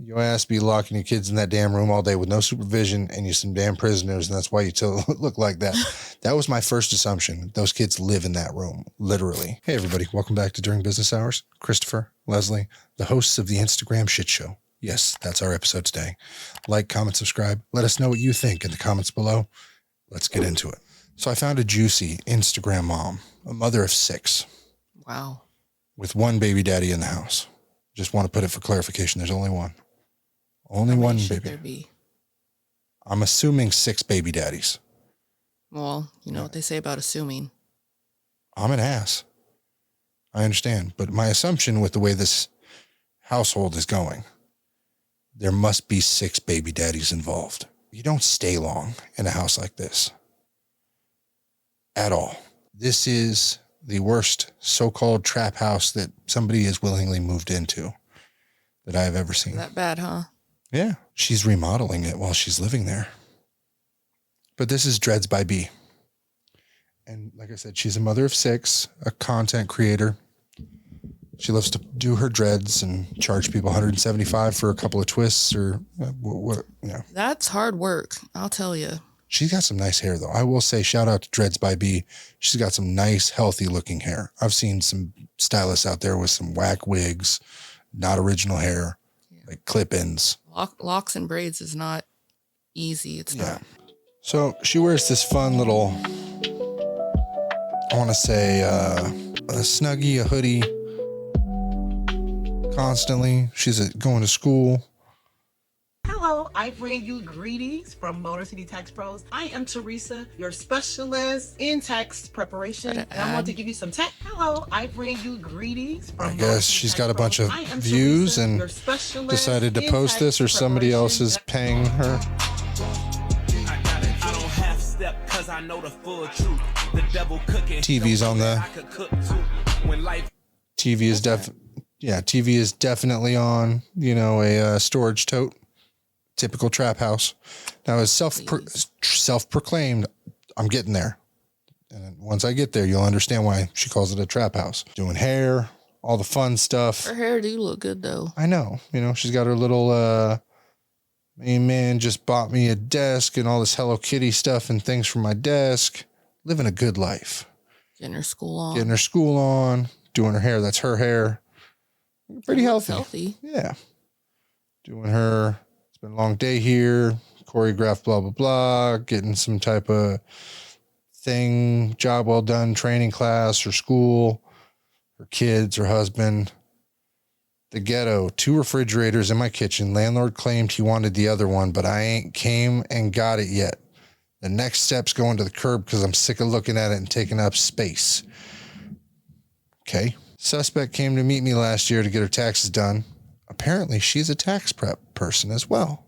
Your ass be locking your kids in that damn room all day with no supervision, and you're some damn prisoners, and that's why you look like that. That was my first assumption. Those kids live in that room, literally. Hey, everybody. Welcome back to During Business Hours. Christopher, Leslie, the hosts of the Instagram Shit Show. Yes, that's our episode today. Like, comment, subscribe. Let us know what you think in the comments below. Let's get into it. So I found a juicy Instagram mom, a mother of 6. Wow. With one baby daddy in the house. Just want to put it for clarification. There's only one. Only one should baby. There be? I'm assuming 6 baby daddies. Well, you know what they say about assuming. I'm an ass. I understand. But my assumption with the way this household is going, there must be 6 baby daddies involved. You don't stay long in a house like this. At all. This is the worst so-called trap house that somebody has willingly moved into that I have ever seen. That bad, huh? Yeah. She's remodeling it while she's living there. But this is Dreads by B. And like I said, she's a mother of 6, a content creator. She loves to do her dreads and charge people $175 for a couple of twists or what, you know. That's hard work, I'll tell you. She's got some nice hair, though. I will say, shout out to Dreads by B. She's got some nice, healthy-looking hair. I've seen some stylists out there with some whack wigs, not original hair, like clip-ins. Locks and braids is not easy. It's not. So she wears this fun little, I want to say, a Snuggie, a hoodie, constantly. She's going to school. Hello, I bring you greetings from Motor City Tax Pros. I am Teresa, your specialist in tax preparation. And I want to give you some tax. Hello, I bring you greetings from I guess she's got a bunch of views and decided to post this, or somebody else is paying her. TV's on the TV is TV is definitely on, a storage tote. Typical trap house. Now, as self-proclaimed, I'm getting there. And once I get there, you'll understand why she calls it a trap house. Doing hair, all the fun stuff. Her hair do look good, though. I know. She's got her little, main man just bought me a desk and all this Hello Kitty stuff and things for my desk. Living a good life. Getting her school on. Doing her hair. That's her hair. Pretty healthy. Yeah. Doing her... It's been a long day here, choreographed, blah, blah, blah, getting some type of thing, job well done, training class or school, her kids, her husband. The ghetto, 2 refrigerators in my kitchen. Landlord claimed he wanted the other one, but I ain't came and got it yet. The next step's going to the curb because I'm sick of looking at it and taking up space. Okay. Suspect came to meet me last year to get her taxes done. Apparently, she's a tax prep person as well.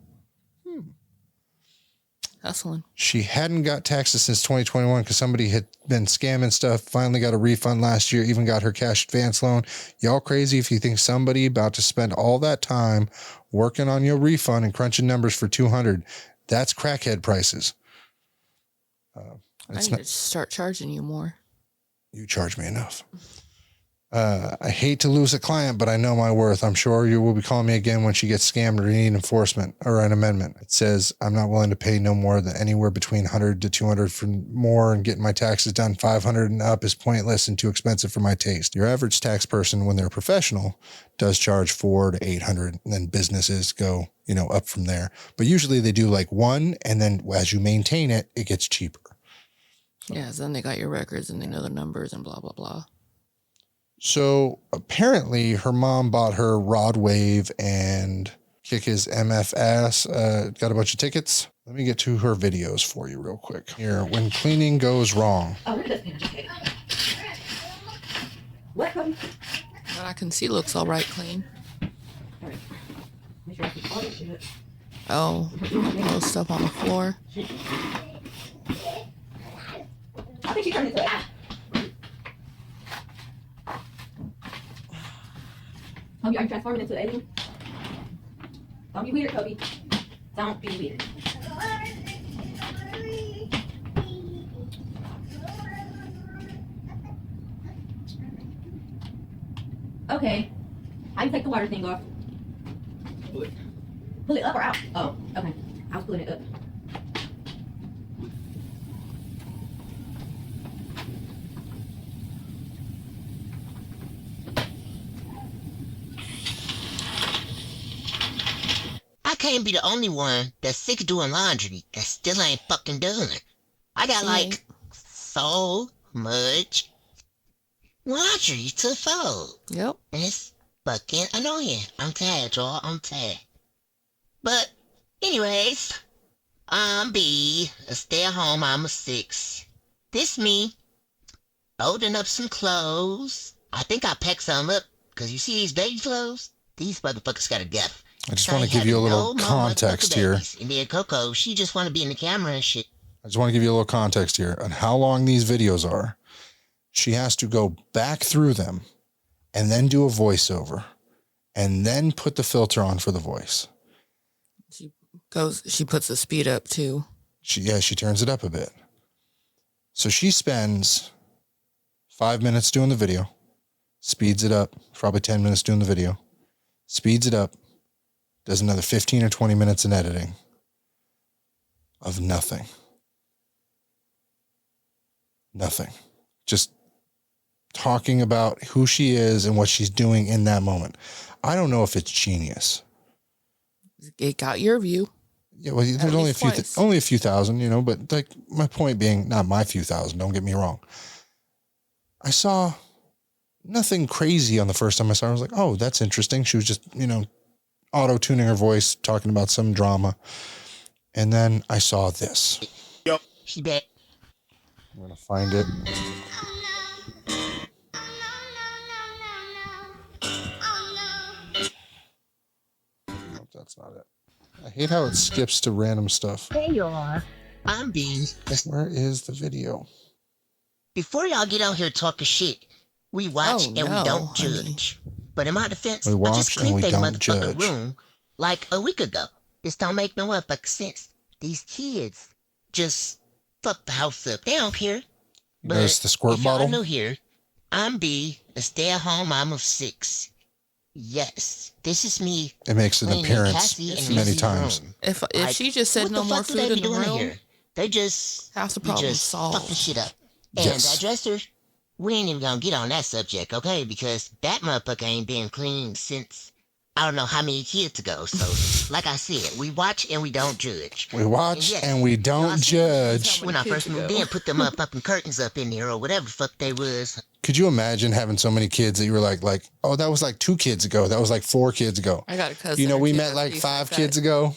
Hustling. She hadn't got taxes since 2021 because somebody had been scamming stuff, finally got a refund last year, even got her cash advance loan. Y'all crazy if you think somebody about to spend all that time working on your refund and crunching numbers for $200. That's crackhead prices. I need to start charging you more. You charge me enough. I hate to lose a client, but I know my worth. I'm sure you will be calling me again when she gets scammed or need enforcement or an amendment. It says I'm not willing to pay no more than anywhere between 100 to 200 for more, and getting my taxes done 500 and up is pointless and too expensive for my taste. Your average tax person, when they're a professional, does charge 400 to 800, and then businesses go, up from there. But usually they do like 1, and then as you maintain it, it gets cheaper. So. Yeah, so then they got your records and they know the numbers and blah, blah, blah. So apparently her mom bought her Rod Wave and Kick His MF Ass. Got a bunch of tickets. Let me get to her videos for you real quick. Here, when cleaning goes wrong. What I can see looks all right clean. Oh, little stuff on the floor. I think she turned into it. Kobe, are you transforming into an alien? Don't be weird, Kobe. Don't be weird. Okay. I can take the water thing off. Pull it up or out? Oh, okay. I was pulling it up. I can't be the only one that's sick of doing laundry that still ain't fucking done. I got like so much laundry to fold. Yep. And it's fucking annoying. I'm tired, y'all. I'm tired. But, anyways, I'm B, a stay-at-home mom of 6. This me, folding up some clothes. I think I packed some up, because you see these baby clothes? These motherfuckers got a gap. I just want to give you a little context here. And then Coco, she just want to be in the camera and shit. I just want to give you a little context here on how long these videos are. She has to go back through them and then do a voiceover and then put the filter on for the voice. She puts the speed up too. She turns it up a bit. So she spends 5 minutes doing the video, speeds it up, probably 10 minutes doing the video, speeds it up, does another 15 or 20 minutes in editing of nothing. Nothing. Just talking about who she is and what she's doing in that moment. I don't know if it's genius. It got your view. Yeah, well, there's only a few thousand, you know, but like my point being, not my few thousand, don't get me wrong. I saw nothing crazy on the first time I saw her. I was like, oh, that's interesting. She was just, you know, auto-tuning her voice, talking about some drama. And then I saw this. Yep. She bet. I'm going to find it. Nope, that's not it. I hate how it skips to random stuff. There you are. I'm B. Where is the video? Before y'all get out here talking shit, we watch and we don't judge. But in my defense, I just cleaned that motherfucking room like a week ago. This don't make no motherfucking sense. These kids just fuck the house up. They don't care. There's the squirt bottle. If y'all new here, I'm B, a stay-at-home mom of 6. Yes, this is me. It makes an appearance many times. If she just said no more food in the room, here? They just half the problem solved. Fucking shit up. And that dresser, we ain't even gonna get on that subject, okay? Because that motherfucker ain't been clean since I don't know how many kids ago. So, like I said, we watch and we don't judge. We watch and we don't judge. When I first moved in, put them motherfucking curtains up in there or whatever the fuck they was. Could you imagine having so many kids that you were like, oh, that was like 2 kids ago. That was like 4 kids ago. I got a cousin. You know, we met like 5 kids ago.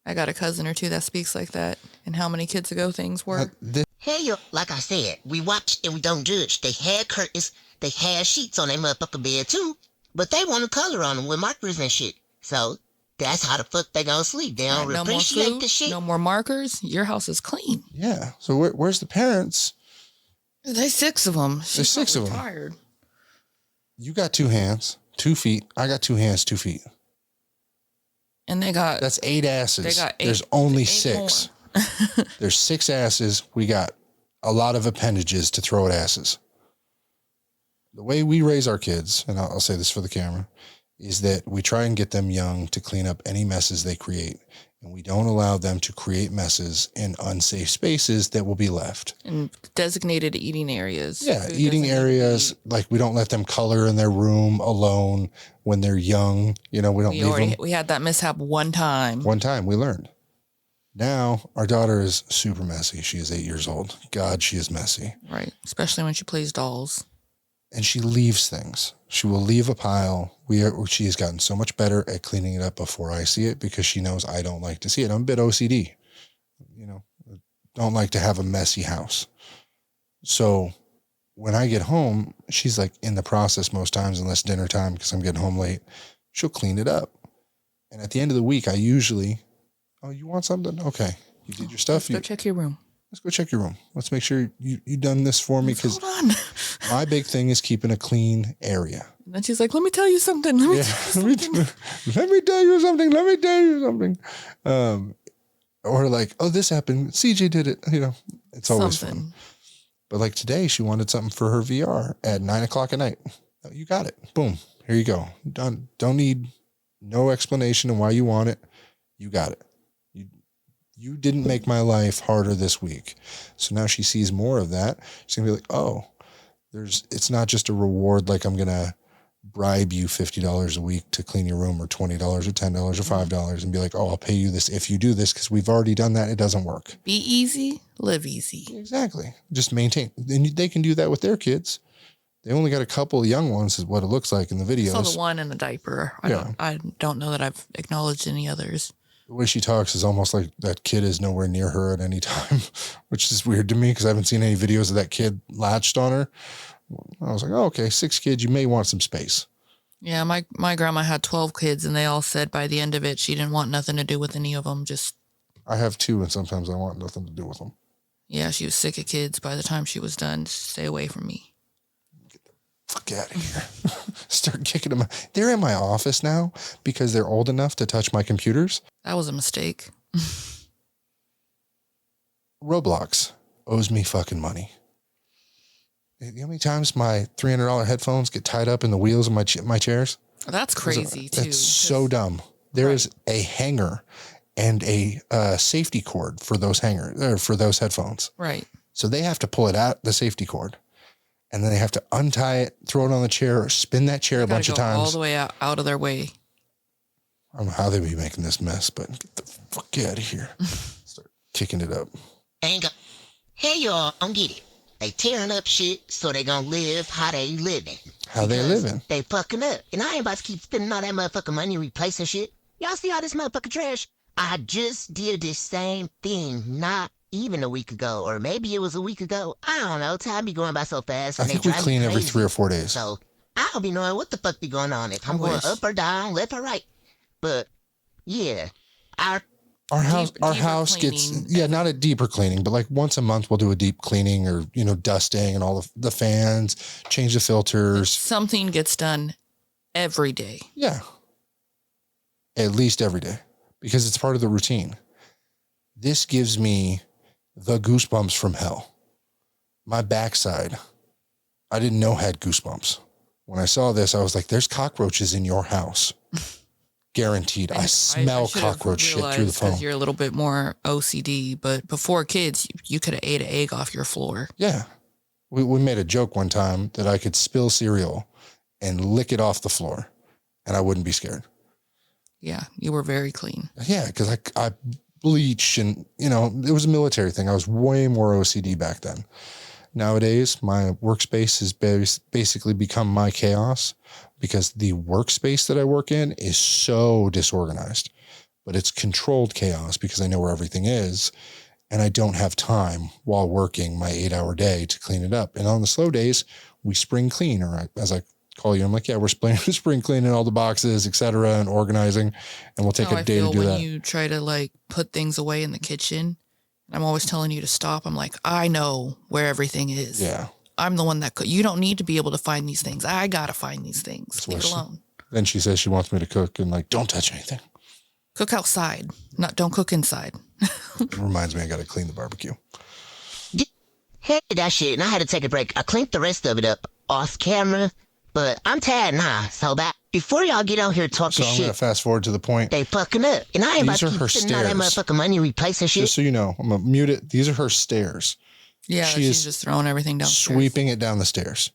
I got a cousin or 2 that speaks like that. And how many kids ago things were. Hey, like I said, we watch and we don't judge. They had curtains, they had sheets on their motherfucking bed too, but they want to color on them with markers and shit. So that's how the fuck they gonna sleep. They don't appreciate the shit. No more markers. Your house is clean. Yeah. So where's the parents? There's 6 of them. There's 6 of them. Tired. You got 2 hands, 2 feet. I got 2 hands, 2 feet. And that's 8 asses. They got 8. There's only 6. There's 6 asses. We got a lot of appendages to throw at asses. The way we raise our kids, and I'll say this for the camera, is that we try and get them young to clean up any messes they create. And we don't allow them to create messes in unsafe spaces that will be left. In designated eating areas. Yeah, eating areas. Like we don't let them color in their room alone when they're young. You know, we don't leave them. We had that mishap one time. One time we learned. Now our daughter is super messy. She is 8 years old. God, she is messy. Right. Especially when she plays dolls. And she leaves things. She will leave a pile. She has gotten so much better at cleaning it up before I see it because she knows I don't like to see it. I'm a bit OCD. You know, don't like to have a messy house. So when I get home, she's like in the process most times, unless dinner time because I'm getting home late, she'll clean it up. And at the end of the week, I usually, oh, you want something? Okay. You did your stuff. Let's go check your room. Let's go check your room. Let's make sure you done this for me because my big thing is keeping a clean area. And then she's like, let me tell you something. Let me tell you something. Or like, oh, this happened. CJ did it. You know, it's always fun. But like today, she wanted something for her VR at 9:00 at night. Oh, you got it. Boom. Here you go. Done. Don't need No explanation on why you want it. You got it. You didn't make my life harder this week. So now she sees more of that. She's going to be like, oh, it's not just a reward. Like I'm going to bribe you $50 a week to clean your room, or $20 or $10 or $5 and be like, oh, I'll pay you this if you do this, because we've already done that. It doesn't work. Be easy, live easy. Exactly. Just maintain. And they can do that with their kids. They only got a couple of young ones is what it looks like in the videos. I saw the one in the diaper. I don't know that I've acknowledged any others. The way she talks is almost like that kid is nowhere near her at any time, which is weird to me because I haven't seen any videos of that kid latched on her. I was like, oh, okay, 6 kids, you may want some space. Yeah, my grandma had 12 kids, and they all said by the end of it, she didn't want nothing to do with any of them. I have 2, and sometimes I want nothing to do with them. Yeah, she was sick of kids by the time she was done. Stay away from me. Get the fuck out of here. Start kicking them. They're in my office now because they're old enough to touch my computers. That was a mistake. Roblox owes me fucking money. You know how many times my $300 headphones get tied up in the wheels of my chairs? That's crazy, too. It's so dumb. There is a hanger and a safety cord for those headphones. Right. So they have to pull it out, the safety cord, and then they have to untie it, throw it on the chair, or spin that chair a bunch of times. All the way out of their way. I don't know how they be making this mess, but get the fuck out of here. Start kicking it up. Hey y'all, don't get it. They tearing up shit so they gonna live how they living. How they living? They fucking up. And I ain't about to keep spending all that motherfucking money replacing shit. Y'all see all this motherfucking trash? I just did this same thing not even a week ago, or maybe it was a week ago. I don't know. Time be going by so fast. I think we clean every 3 or 4 days. So I don't be knowing what the fuck be going on. If I'm going up or down, left or right. But yeah, our house gets, not a deeper cleaning, but like once a month we'll do a deep cleaning, or, dusting and all the fans, change the filters. Something gets done every day. Yeah. At least every day, because it's part of the routine. This gives me the goosebumps from hell. My backside, I didn't know had goosebumps. When I saw this, I was like, there's cockroaches in your house. Guaranteed. I smell cockroach shit through the phone. You're a little bit more OCD, but before kids, you could have ate an egg off your floor. Yeah. We made a joke one time that I could spill cereal and lick it off the floor and I wouldn't be scared. Yeah, you were very clean. Yeah, because I bleach and, it was a military thing. I was way more OCD back then. Nowadays, my workspace has basically become my chaos, because the workspace that I work in is so disorganized, but it's controlled chaos because I know where everything is, and I don't have time while working my 8-hour day to clean it up. And on the slow days, we spring clean, or as I call you, I'm like, yeah, we're spring cleaning all the boxes, et cetera, and organizing, and we'll take a day to do that. When you try to put things away in the kitchen, I'm always telling you to stop. I'm like, I know where everything is. Yeah. I'm the one that you don't need to be able to find these things. I got to find these things. Leave it alone. Then she says she wants me to cook and don't touch anything. Cook outside. Don't cook inside. It reminds me, I got to clean the barbecue. Hey, that shit. And I had to take a break. I cleaned the rest of it up off camera, but I'm tired now. So before y'all get out here talking shit. So I'm going to fast forward to the point. They fucking up. And I ain't about to keep spending all that motherfucking money replacing shit. Just so you know, I'm going to mute it. These are her stairs. Yeah, she's just throwing everything down. Sweeping it down the stairs.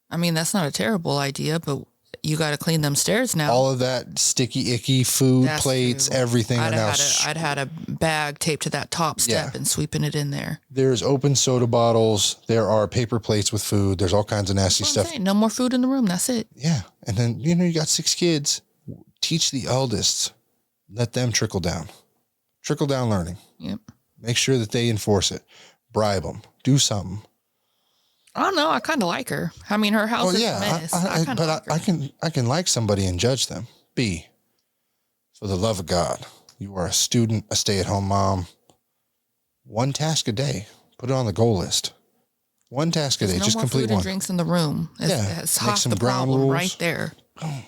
I mean, that's not a terrible idea, but you got to clean them stairs now. All of that sticky, icky food, plates, everything. I'd had a bag taped to that top step and sweeping it in there. There's open soda bottles. There are paper plates with food. There's all kinds of nasty stuff. No more food in the room. That's it. Yeah. And then, you got 6 kids. Teach the eldest. Let them trickle down. Trickle down learning. Yep. Make sure that they enforce it. Bribe them. Do something. I don't know. I kind of like her. I mean, her house is a mess. I can like somebody and judge them. B, for the love of God, you are a student, a stay-at-home mom. 1 task a day. Put it on the goal list. 1 task a day. Just complete one. Food and drinks in the room. It's half the problem right there. That's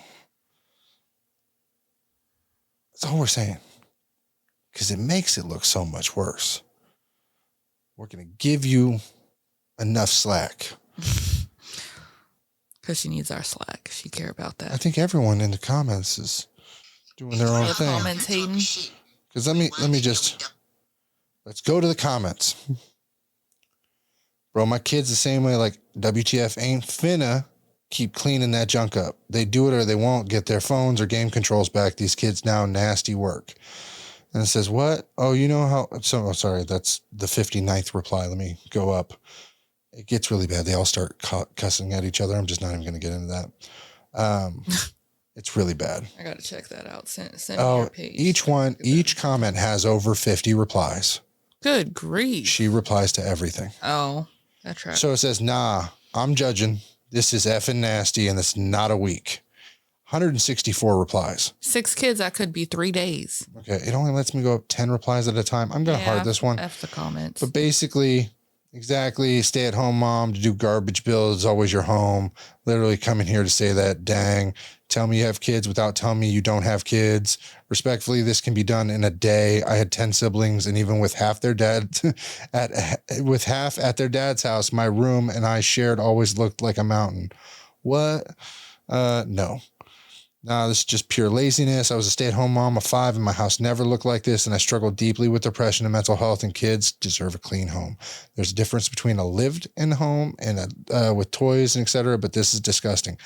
all we're saying. Because it makes it look so much worse. We're going to give you enough slack. Because she needs our slack. She care about that. I think everyone in the comments is doing their own thing. Comments hating. Because let's go to the comments. Bro, my kid's the same way. Like, WTF ain't finna keep cleaning that junk up. They do it or they won't get their phones or game controls back. These kids now nasty work. And it says, what? Oh, you know how... So, oh, sorry, that's the 59th reply. Let me go up. It gets really bad. They all start cussing at each other. I'm just not even going to get into that. It's really bad. I got to check that out. Send me your page. Each comment has over 50 replies. Good grief. She replies to everything. Oh, that's right. So it says, nah, I'm judging. This is effing nasty and it's not a week. 164 replies. 6 kids, that could be 3 days. Okay, it only lets me go up 10 replies at a time. I'm going to heart this one. F the comments. But basically, exactly, stay-at-home mom to do garbage bills, always your home. Literally coming here to say that, dang. Tell me you have kids without telling me you don't have kids. Respectfully, this can be done in a day. I had 10 siblings, and even with half their dad with half at their dad's house, my room and I shared always looked like a mountain. What? No. No, this is just pure laziness. I was a stay-at-home mom of 5, and my house never looked like this, and I struggled deeply with depression and mental health, and kids deserve a clean home. There's a difference between a lived-in home and with toys and et cetera, but this is disgusting.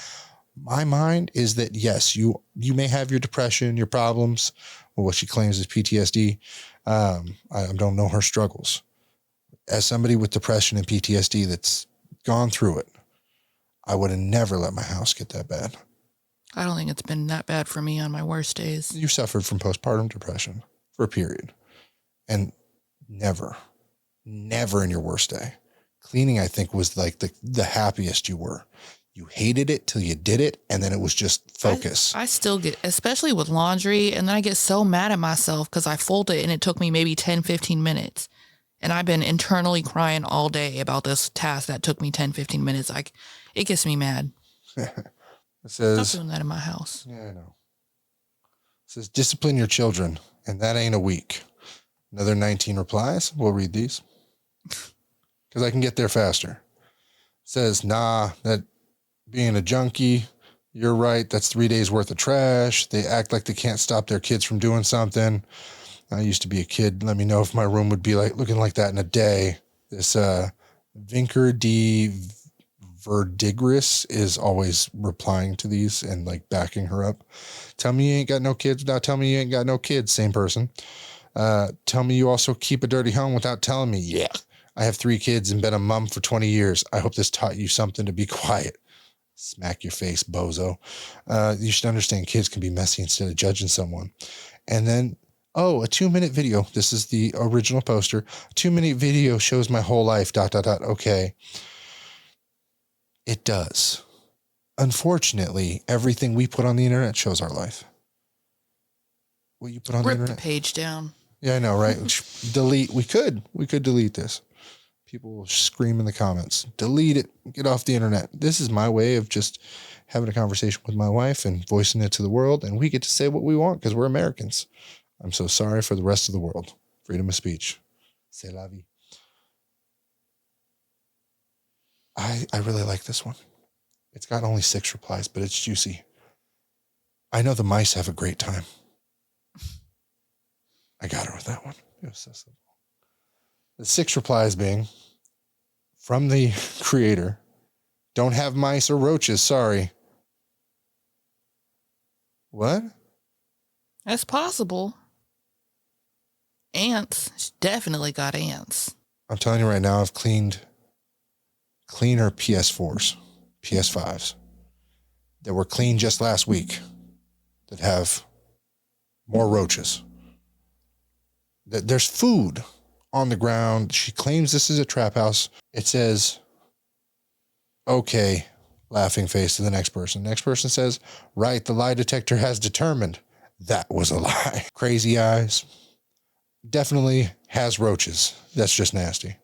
My mind is that, yes, you may have your depression, your problems, or what she claims is PTSD. I don't know her struggles. As somebody with depression and PTSD that's gone through it, I would have never let my house get that bad. I don't think it's been that bad for me on my worst days. You suffered from postpartum depression for a period. And never in your worst day. Cleaning, I think, was like the happiest you were. You hated it till you did it, and then it was just focus. I still get, especially with laundry, and then I get so mad at myself because I fold it and it took me maybe 10, 15 minutes. And I've been internally crying all day about this task that took me 10, 15 minutes. It gets me mad. It says, stop doing that in my house. Yeah, I know. It says, discipline your children, and that ain't a week. Another 19 replies. We'll read these because I can get there faster. It says, nah, that being a junkie, you're right. That's 3 days worth of trash. They act like they can't stop their kids from doing something. I used to be a kid. Let me know if my room would be looking like that in a day. This Vinker D. Verdigris is always replying to these and backing her up. Tell me you ain't got no kids without telling me you ain't got no kids. Same person. Tell me you also keep a dirty home without telling me. Yeah. I have 3 kids and been a mom for 20 years. I hope this taught you something to be quiet. Smack your face, bozo. You should understand kids can be messy instead of judging someone. And then, a 2-minute video. This is the original poster. A 2-minute video shows my whole life, ... Okay. It does. Unfortunately, everything we put on the internet shows our life. What you put on the internet? Rip the page down. Yeah, I know, right? Delete. We could delete this. People will scream in the comments. Delete it. Get off the internet. This is my way of just having a conversation with my wife and voicing it to the world, and we get to say what we want because we're Americans. I'm so sorry for the rest of the world. Freedom of speech. C'est la vie. I really like this one. It's got only 6 replies, but it's juicy. I know the mice have a great time. I got her with that one. It was so simple. The 6 replies being from the creator. Don't have mice or roaches. Sorry. What? That's possible. Ants. She definitely got ants. I'm telling you right now, I've cleaner PS4s, PS5s that were cleaned just last week that have more roaches. There's food on the ground. She claims this is a trap house. It says, okay, laughing face to the next person. Next person says, right, the lie detector has determined that was a lie. Crazy eyes. Definitely has roaches. That's just nasty.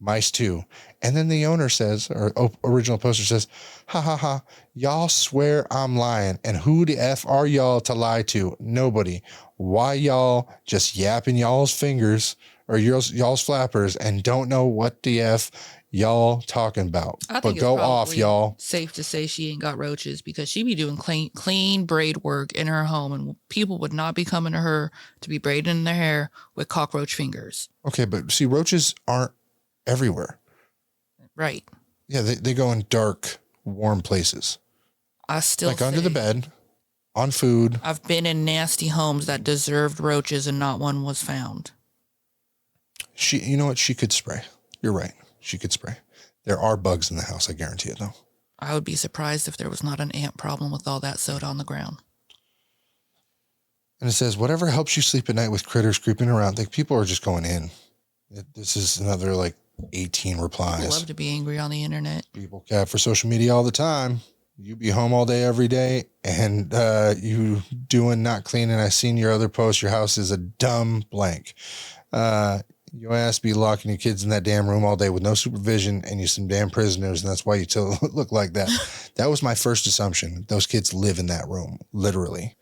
Mice too. And then the owner says, or original poster says, ha ha ha, y'all swear I'm lying. And who the F are y'all to lie to? Nobody. Why y'all just yapping y'all's fingers or y'all's flappers and don't know what the F y'all talking about? I But think go off, y'all. Safe to say she ain't got roaches because she be doing clean braid work in her home, and people would not be coming to her to be braiding their hair with cockroach fingers. Okay, but see, roaches aren't everywhere. Right. Yeah, they go in dark, warm places. I still like under the bed, on food. I've been in nasty homes that deserved roaches and not one was found. You know what? She could spray. You're right. She could spray. There are bugs in the house. I guarantee it, though. I would be surprised if there was not an ant problem with all that soda on the ground. And it says, whatever helps you sleep at night with critters creeping around. Like, people are just going in. This is another, 18 replies. People love to be angry on the internet. People cap for social media all the time. You be home all day, every day, and you doing not cleaning. I seen your other post. Your house is a dumb blank. Your ass be locking your kids in that damn room all day with no supervision, and you some damn prisoners, and that's why you look like that. That was my first assumption. Those kids live in that room, literally.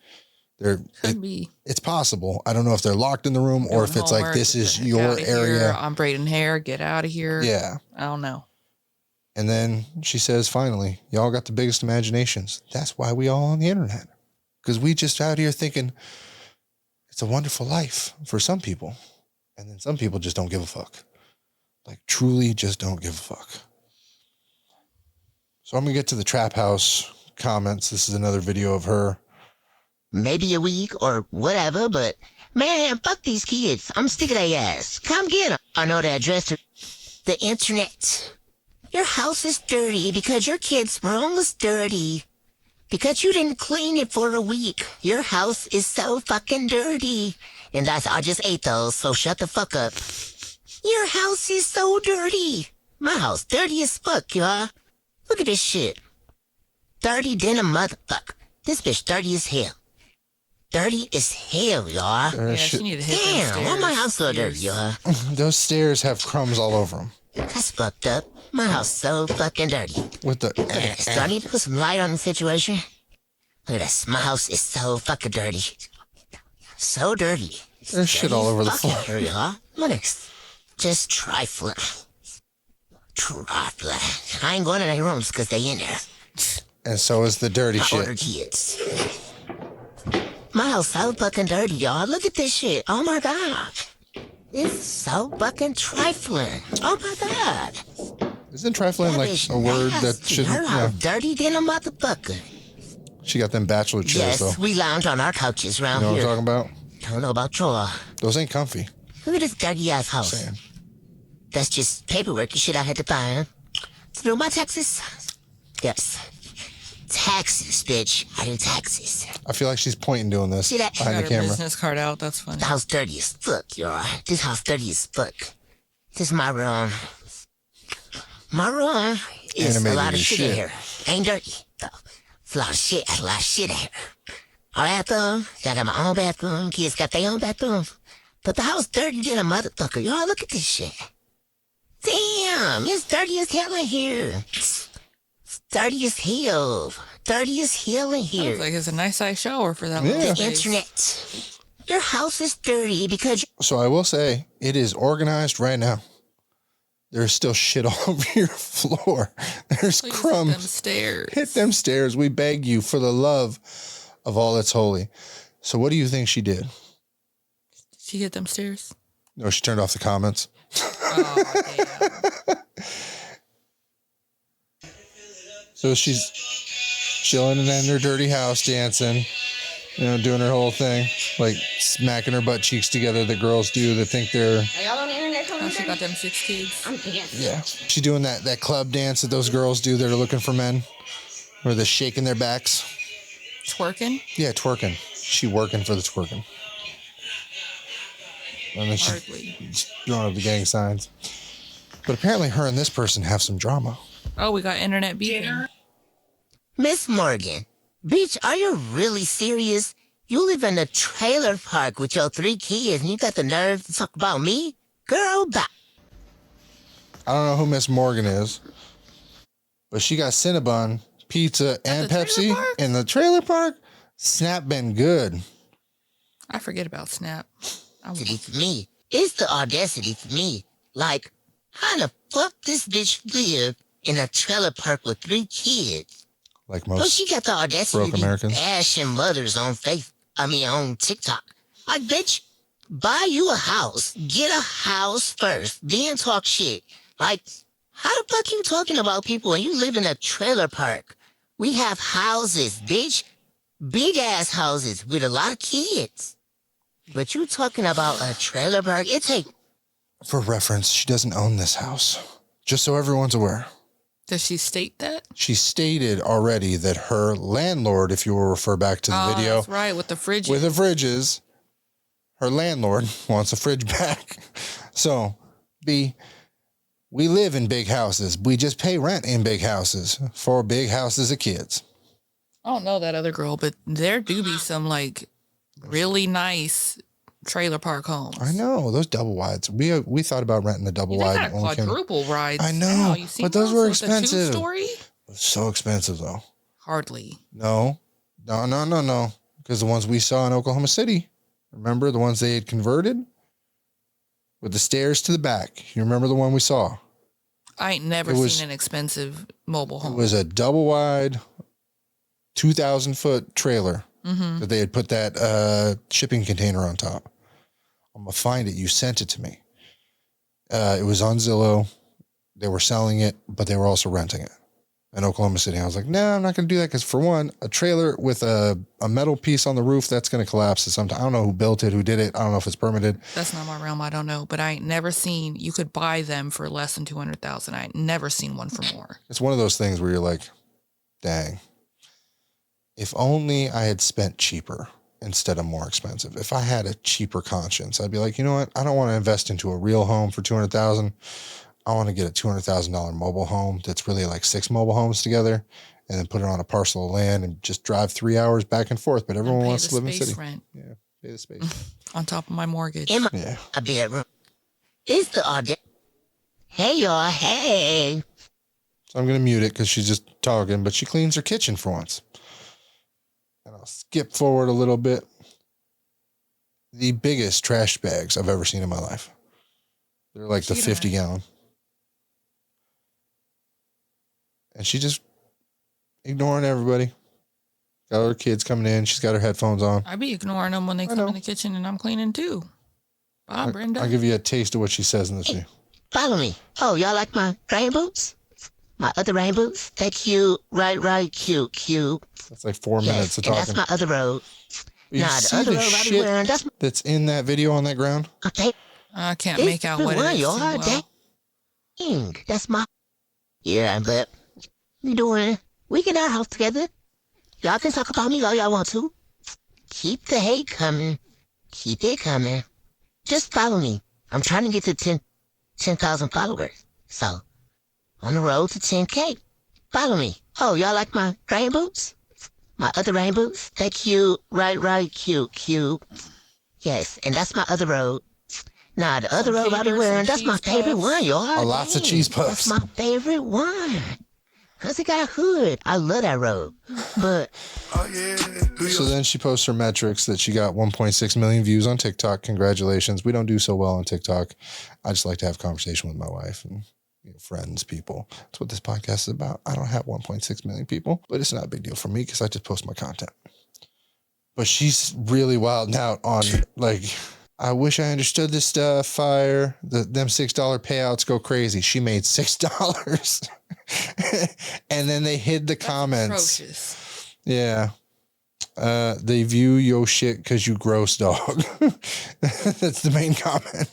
Could be. It's possible. I don't know if they're locked in the room or if it's like, this is your area. Here, I'm braiding hair. Get out of here. Yeah. I don't know. And then she says, finally, y'all got the biggest imaginations. That's why we all on the internet. Because we just out here thinking it's a wonderful life for some people. And then some people just don't give a fuck. Like, truly just don't give a fuck. So I'm going to get to the Trap House comments. This is another video of her. Maybe a week or whatever, but man, fuck these kids. I'm sick of their ass. Come get them. I know the address to the internet. Your house is dirty because your kid's room was dirty. Because you didn't clean it for a week. Your house is so fucking dirty. And I just ate those, so shut the fuck up. Your house is so dirty. My house dirty as fuck, y'all. Look at this shit. Dirty denim motherfucker. This bitch dirty as hell. Dirty as hell, y'all. Yeah, she need to hit them Damn, stairs. why my house so dirty, y'all? Those stairs have crumbs all over them. That's fucked up. My house so fucking dirty. With the... Do I need to put some light on the situation? Look at this. My house is so fucking dirty. So dirty. There's shit all over the floor. Dirty, huh? Look at this. Just trifling. Trifling. I ain't going to their rooms because they in there. And so is the dirty I shit. ordered kids. My house so fucking dirty, y'all. Look at this shit. Oh my god. It's so fucking trifling. Oh my god. Isn't trifling like a word that shouldn't... Her house dirty than a motherfucker. She got them bachelor chairs, Yes, though. we lounge on our couches You around know what here. I'm talking about? I don't know about y'all. Those ain't comfy. Look at this dirty ass house. Saying. That's just paperwork and shit I had to find. To do my taxes? Yes. Taxes, bitch. I do taxes. I feel like she's pointing doing this See that? behind Got the her camera. business card out. That's funny. The house dirty as fuck, y'all. This house dirty as fuck. This is my room. My room is Animated a lot of as shit in here. Ain't dirty, though. It's a lot of shit. A lot of shit in here. Our bathroom. I got my own bathroom. Kids got their own bathroom. But the house dirty than a motherfucker. Y'all look at this shit. Damn, it's dirty as hell in here. It's dirty as hell. Dirty as hell in here. Looks like it's a nice size shower for that Yeah. little The space. internet. Your house is dirty because So I will say, it is organized right now. There's still shit all over your floor. There's Please hit crumbs. them stairs. Hit them stairs. We beg you for the love of all that's holy. So what do you think she did? She hit them stairs. No, she turned off the comments. Oh, damn. So she's chilling in her dirty house, dancing, doing her whole thing, like smacking her butt cheeks together that girls do that think they're... Are y'all on the internet Oh, she got them 6 kids. I'm dancing. Yeah. She's doing that club dance that those girls do that are looking for men, where they're shaking their backs. Twerking? Yeah, twerking. She working for the twerking. And then Hardly. she's throwing up the gang signs. But apparently her and this person have some drama. Oh, we got internet beefing. Miss Morgan, bitch, are you really serious? You live in a trailer park with your 3 kids and you got the nerve to talk about me? Girl, bye. I don't know who Miss Morgan is, but she got Cinnabon, pizza, and the trailer Pepsi park? in the trailer park. Snap been good. I forget about Snap. Audacity for me. It's the audacity for me. Like, how the fuck this bitch live in a trailer park with 3 kids? Like Oh, most she got the audacity broke to be Americans. bashing mothers on on TikTok. Like, bitch, buy you a house. Get a house first, then talk shit. Like, how the fuck you talking about people and you live in a trailer park? We have houses, bitch. Big ass houses with a lot of kids. But you talking about a trailer park? It take... For reference, she doesn't own this house. Just so everyone's aware. Does she state that? She stated already that her landlord, if you will refer back to the video. That's right, with the fridges. With the fridges, her landlord wants a fridge back. So, B, we live in big houses. We just pay rent in big houses for big houses of kids. I don't know that other girl, but there do be some like really nice trailer park homes. I know those double wides. We thought about renting a double wide. They got quadruple rides. I know, now. You but those were with expensive. The 2-story? So expensive though. Hardly. No. Because the ones we saw in Oklahoma City, remember the ones they had converted with the stairs to the back. You remember the one we saw? I ain't never seen an expensive mobile home. It was a double wide, 2,000-foot trailer that they had put that shipping container on top. I'm going to find it. You sent it to me. It was on Zillow. They were selling it, but they were also renting it in Oklahoma City. I was like, no, I'm not going to do that because, for one, a trailer with a metal piece on the roof, that's going to collapse at some time. I don't know who built it, who did it. I don't know if it's permitted. That's not my realm. I don't know. But I ain't never seen, you could buy them for less than $200,000. I ain't never seen one for more. It's one of those things where you're like, dang, if only I had spent cheaper instead of more expensive. If I had a cheaper conscience, I'd be like, you know what? I don't want to invest into a real home for $200,000. I want to get a $200,000 mobile home that's really like 6 mobile homes together, and then put it on a parcel of land and just drive 3 hours back and forth. But everyone wants to live in the city. Rent. Yeah, pay the space on top of my mortgage. In my bedroom is the audience. Hey y'all, hey. So I'm gonna mute it because she's just talking, but she cleans her kitchen for once. And I'll skip forward a little bit. The biggest trash bags I've ever seen in my life. They're like the 50-gallon. And she just ignoring everybody. Got her kids coming in. She's got her headphones on. I be ignoring them when they come in the kitchen and I'm cleaning too. Bye, Brenda. I'll give you a taste of what she says in this video. Follow me. Oh, y'all like my rain boots? My other rain boots? They're cute. Right, cute. That's like 4 minutes of talking. And that's my other road. You see the shit that's in that video on that ground? Okay. I can't make out what it is too well. Dang, that's my... Yeah, but... We doing... We get our house together. Y'all can talk about me all y'all want to. Keep the hate coming. Keep it coming. Just follow me. I'm trying to get to 10,000 followers. So, on the road to 10K. Follow me. Oh, y'all like my rain boots? My other rain boots? They're cute. Right, cute. Yes, and that's my other road. Nah, the other robe I be wearing, that's my favorite one, y'all. Lots of cheese puffs. That's my favorite one. Because it got a hood. I love that robe. But... So then she posts her metrics that she got 1.6 million views on TikTok. Congratulations. We don't do so well on TikTok. I just like to have conversation with my wife and friends, people. That's what this podcast is about. I don't have 1.6 million people, but it's not a big deal for me because I just post my content. But she's really wilding out on like... I wish I understood this stuff. Fire. Them $6 payouts go crazy. She made $6. And then they hid the comments. Atrocious. Yeah. They view your shit because you gross dog. That's the main comment.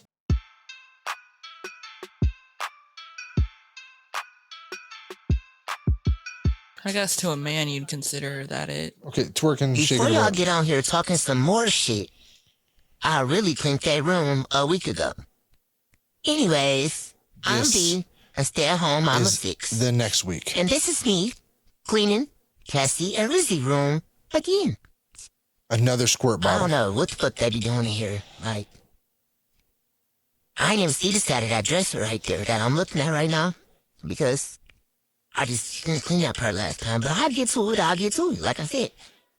I guess to a man, you'd consider that it. Okay, twerking, shaking. Before y'all get on here talking some more shit, I really cleaned that room a week ago. Anyways, I'm B, a stay-at-home mama 6. The next week. And this is me, cleaning Cassie and Rizzy room again. Another squirt bottle. I don't know what the fuck they be doing in here. Like, I didn't even see the side of that dresser right there that I'm looking at right now. Because I just didn't clean that part last time. But I'll get to it, like I said.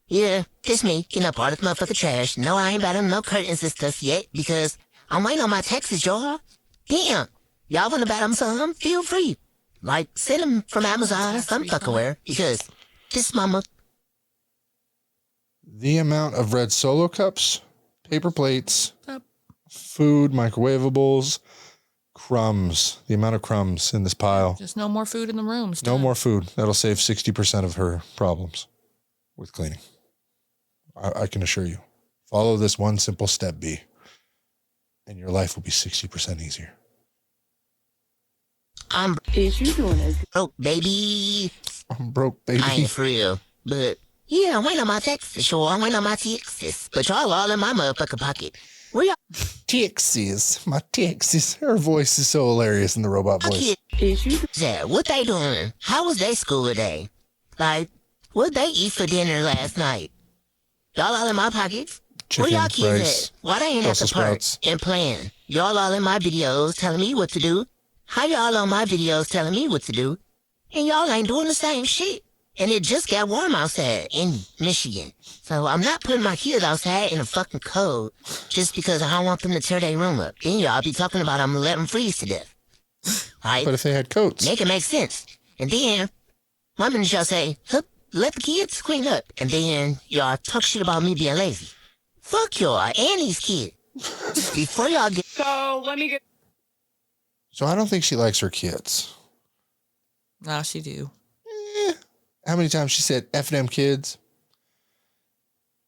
Yeah, this me, getting up all this motherfucking trash. No, I ain't batting no curtains and stuff yet because I'm waiting on my taxes, y'all. Damn, y'all want to buy them some? Feel free. Like, send them from Amazon or some fuckwhere, because this mama... The amount of red Solo cups, paper plates, food, microwavables, crumbs. The amount of crumbs in this pile. Just no more food in the rooms. No more food. That'll save 60% of her problems with cleaning. I can assure you. Follow this one simple step, B, and your life will be 60% easier. Broke, baby. I'm broke, baby. I ain't for real, but yeah, I'm waiting on my texts, sure. I'm waiting on my texts, but y'all all in my motherfucking pocket. Where y'all? Texas. My Texas. Her voice is so hilarious in the robot voice. Yeah, what they doing? How was their school today? Like, what they eat for dinner last night? Y'all all in my pockets? Chicken, where y'all kids rice, at? Why they ain't at the park and playing? Y'all all in my videos telling me what to do? How y'all on my videos telling me what to do? And y'all ain't doing the same shit. And it just got warm outside in Michigan. So I'm not putting my kids outside in the fucking cold just because I don't want them to tear their room up. Then y'all be talking about I'm gonna let them freeze to death. Right? But if they had coats. Make it make sense. And then, women shall say, hup, let the kids clean up. And then y'all talk shit about me being lazy. Fuck y'all and these kids. Before y'all get... So, let me get... So I don't think she likes her kids. No, she do. How many times she said F them kids?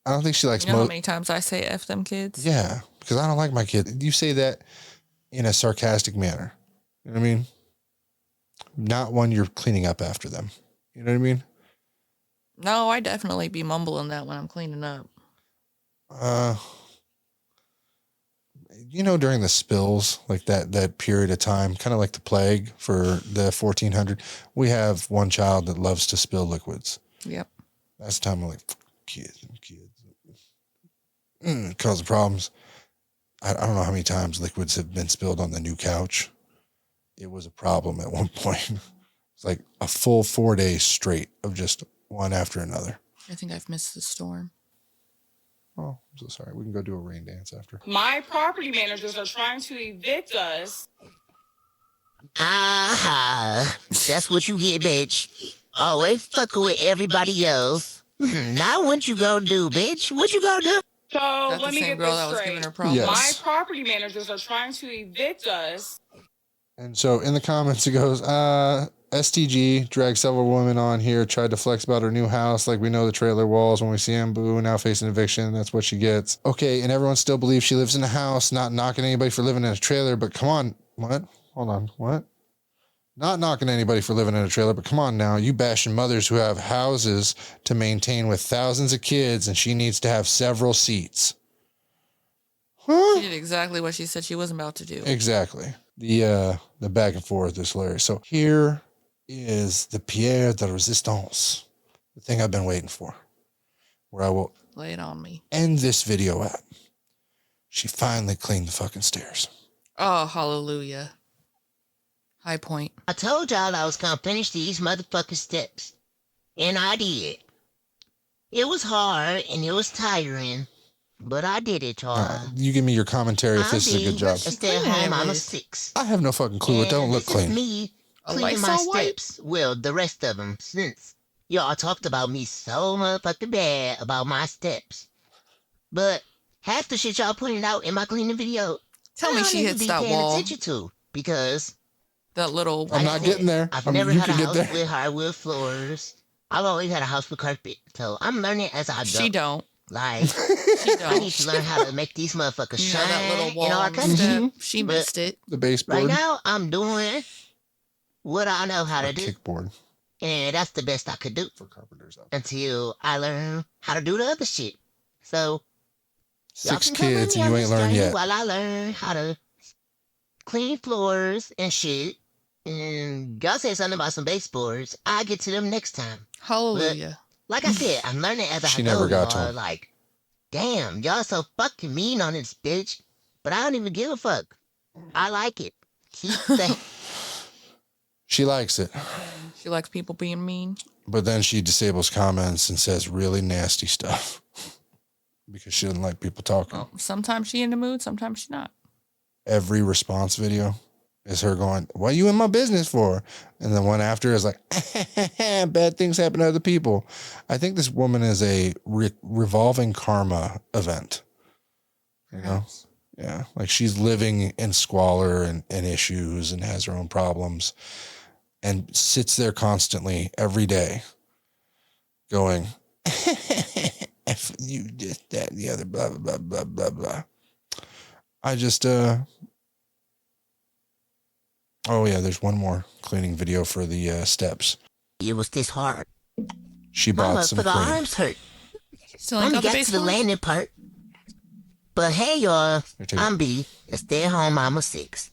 I don't think she likes... You know how many times I say F them kids? Yeah, because I don't like my kids. You say that in a sarcastic manner. You know what I mean? Not when you're cleaning up after them. You know what I mean? No, I definitely be mumbling that when I'm cleaning up. During the spills, like that period of time, kind of like the plague for the 1400, we have one child that loves to spill liquids. Yep. That's the time I'm like, kids. Causing problems. I don't know how many times liquids have been spilled on the new couch. It was a problem at one point. It's like a full 4 days straight of just one after another. I think I've missed the storm. Oh, I'm so sorry. We can go do a rain dance after. My property managers are trying to evict us. Aha. That's what you get, bitch. Always fucking with everybody else. Now what you gonna do, bitch? What you gonna do? So, That's let the me same get girl this that was straight. giving her problems. Yes. My property managers are trying to evict us. And so in the comments, it goes, STG dragged several women on here, tried to flex about her new house. Like we know the trailer walls when we see him, boo, now facing eviction. That's what she gets. Okay. And everyone still believes she lives in a house, not knocking anybody for living in a trailer, but come on. What? Hold on. What? Not knocking anybody for living in a trailer, but come on now. You bashing mothers who have houses to maintain with thousands of kids and she needs to have several seats. Huh? She did exactly what she said she wasn't about to do. Exactly. The back and forth is hilarious. So here is the Pierre de Resistance, the thing I've been waiting for, where I will lay it on me. End this video at. She finally cleaned the fucking stairs. Oh, hallelujah. High point. I told y'all I was gonna finish these motherfucking steps. And I did. It was hard and it was tiring. But I did it, y'all. You give me your commentary if this is a good job. Stay at home, I'm a 6. I have no fucking clue. It don't look clean. This is me cleaning my steps. Well, the rest of them, since y'all talked about me so motherfucking bad about my steps. But half the shit y'all pointed out in my cleaning video, tell me she hits that wall. Attention to, because that little. I'm not getting there. I've never had a house with hardwood floors. I've always had a house with carpet, so I'm learning as I go. She don't. Like, I need to learn how to make these motherfuckers shine. That little wall and all kinds of she missed it. The baseboard. Right now, I'm doing what I know how to do. Kickboard. And that's the best I could do for carpenters until I learn how to do the other shit. So, 6 kids and you ain't learned yet. While I learn how to clean floors and shit. And y'all said something about some baseboards. I'll get to them next time. Hallelujah. But, like I said, I'm learning as I go. She never got to them. Like, damn, y'all so fucking mean on this bitch. But I don't even give a fuck. I like it. Keep the... She likes it. She likes people being mean. But then she disables comments and says really nasty stuff. Because she doesn't like people talking. Well, sometimes she in the mood, sometimes she not. Every response video is her going, what are you in my business for? And the one after is like, bad things happen to other people. I think this woman is a revolving karma event. You know? Yeah. Like she's living in squalor and issues and has her own problems and sits there constantly every day going, if you did that and the other, blah, blah, blah, blah, blah. I just, oh, yeah, there's one more cleaning video for the steps. It was this hard. She bought Mama, some for the cleaning. arms hurt. So I I only got the got base to the one? landing part. But hey, y'all, I'm B, a stay-at-home mama 6.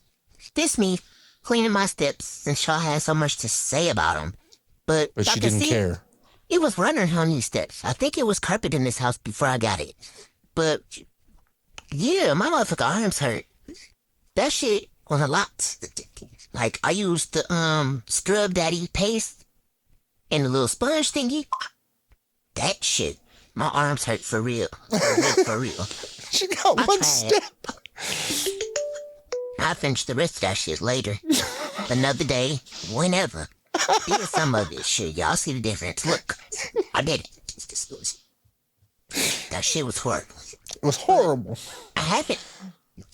This me cleaning my steps since y'all had so much to say about them. But But she didn't care. It was running on these steps. I think it was carpet in this house before I got it. But yeah, my motherfucking arms hurt. That shit was a lot. Like, I used the Scrub Daddy paste and the little sponge thingy. That shit, my arms hurt for real. For real. She got I one tried. step. I finished the rest of that shit later. Another day, whenever. Did some of this shit. Y'all see the difference. Look, I did it. That shit was horrible. It was horrible. I haven't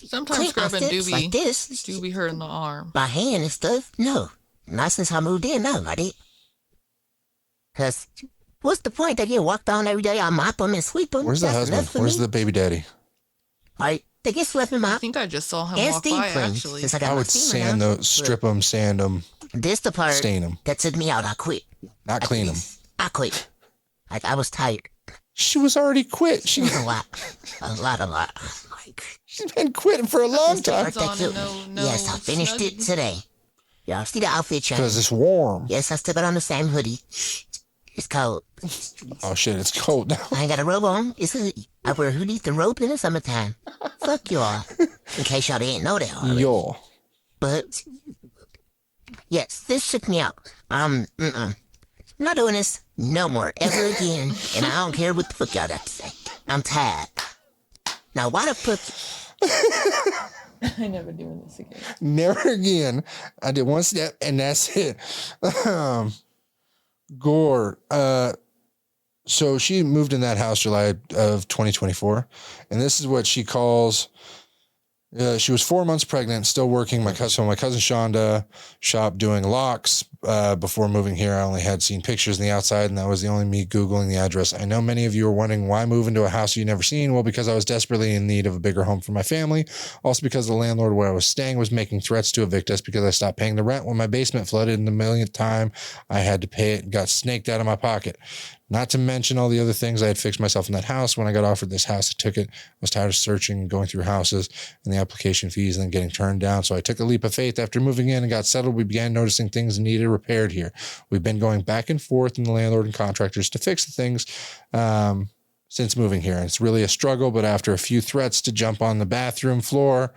Sometimes cleaned my scrubbing steps do like this. be hurting the arm. My hand and stuff. No. Not since I moved in. No, I didn't. Because what's the point? They get walked on every day. I mop them and sweep them. Where's the That's husband? enough for Where's me. the baby daddy? They get swept in I my think I just saw him and walk steam by, clean. actually. Since I got I my would steamer sand now. those, strip them, sand them, This the part stain them, that took me out. I quit. not clean them. I quit. Like, I was tired. She was already quit. It was a lot. A lot. Like, She's been quitting for a long time. It's on and no yes, I finished it snugging. today. Y'all see the outfit change? Because it's warm. Yes, I still got on the same hoodie. It's cold. Oh shit, it's cold now. I ain't got a robe on. It's a hoodie. I wear hoodies and robe in the summertime. Fuck y'all. In case y'all didn't know that already. Yo. But, yes, this took me out. I'm not doing this no more ever again. And I don't care what the fuck y'all got to say. I'm tired. Now, why the fuck? I never doing this again. Never again. I did one step and that's it. Gore. So she moved in that house July of 2024. And this is what she calls, she was 4 months pregnant, still working. My cousin Shonda shop doing locks. Before moving here, I only had seen pictures on the outside, and that was the only me Googling the address. I know many of you are wondering why move into a house you never seen. Well, because I was desperately in need of a bigger home for my family. Also because the landlord where I was staying was making threats to evict us because I stopped paying the rent when my basement flooded, and the millionth time I had to pay it and got snaked out of my pocket. Not to mention all the other things I had fixed myself in that house. When I got offered this house, I took it. I was tired of searching and going through houses and the application fees and then getting turned down. So I took a leap of faith. After moving in and got settled, we began noticing things needed repaired here. We've been going back and forth in the landlord and contractors to fix the things since moving here. And it's really a struggle, but after a few threats to jump on the bathroom floor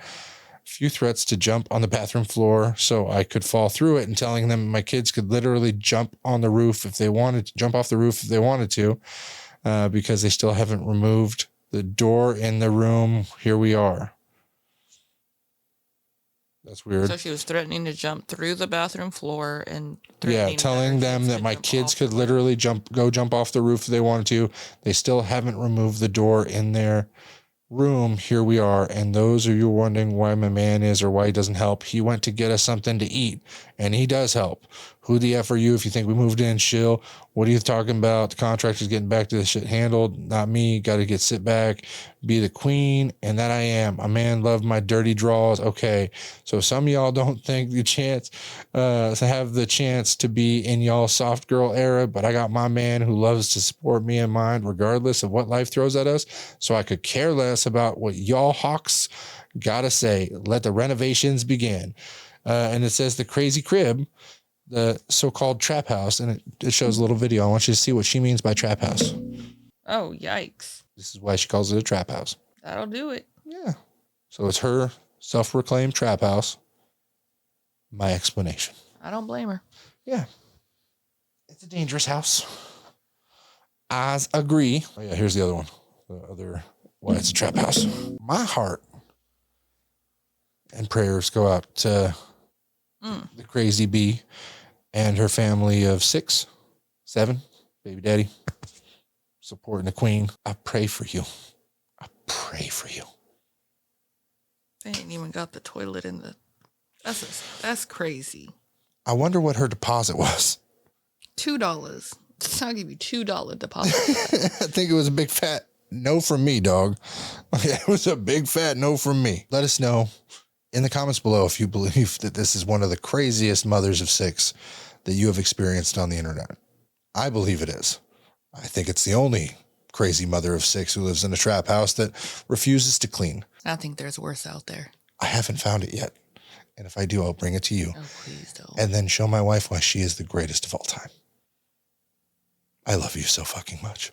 so I could fall through it, and telling them my kids could literally jump on the roof if they wanted to, jump off the roof if they wanted to, because they still haven't removed the door in the room. Here we are. That's weird. So she was threatening to jump through the bathroom floor and telling them that my kids could literally jump off the roof if they wanted to. They still haven't removed the door in their room. Here we are. And those of you wondering why my man is or why he doesn't help, he went to get us something to eat, and he does help. Who the F are you if you think we moved in? Shill. What are you talking about? The contractor's getting back to this shit handled. Not me. Got to sit back, be the queen, and that I am. A man loved my dirty draws. Okay. So some of y'all don't think the chance to have the chance to be in y'all soft girl era, but I got my man who loves to support me and mine regardless of what life throws at us. So I could care less about what y'all hawks gotta say. Let the renovations begin. And it says the crazy crib, the so-called trap house, and it shows a little video. I want you to see what she means by trap house. Oh, yikes. This is why she calls it a trap house. That'll do it. Yeah. So it's her self-proclaimed trap house. My explanation. I don't blame her. Yeah. It's a dangerous house. I agree. Oh yeah, here's the other one. The other why it's a trap house. My heart and prayers go out to the crazy bee, and her family of 6, 7, baby daddy, supporting the queen. I pray for you. I pray for you. They ain't even got the toilet in the... That's crazy. I wonder what her deposit was. $2. I'll give you $2 deposit. I think it was a big fat no from me, dog. It was a big fat no from me. Let us know in the comments below if you believe that this is one of the craziest mothers of 6 that you have experienced on the internet. I believe it is. I think it's the only crazy mother of 6 who lives in a trap house that refuses to clean. I think there's worse out there. I haven't found it yet. And if I do, I'll bring it to you. Oh, please don't. And then show my wife why she is the greatest of all time. I love you so fucking much.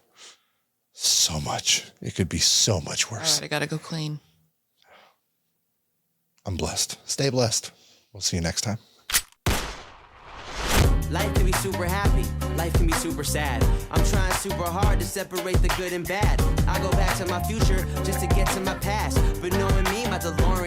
So much. It could be so much worse. All right, I gotta go clean. I'm blessed. Stay blessed. We'll see you next time. Life can be super happy, life can be super sad. I'm trying super hard to separate the good and bad. I go back to my future just to get to my past. But knowing me, my DeLorean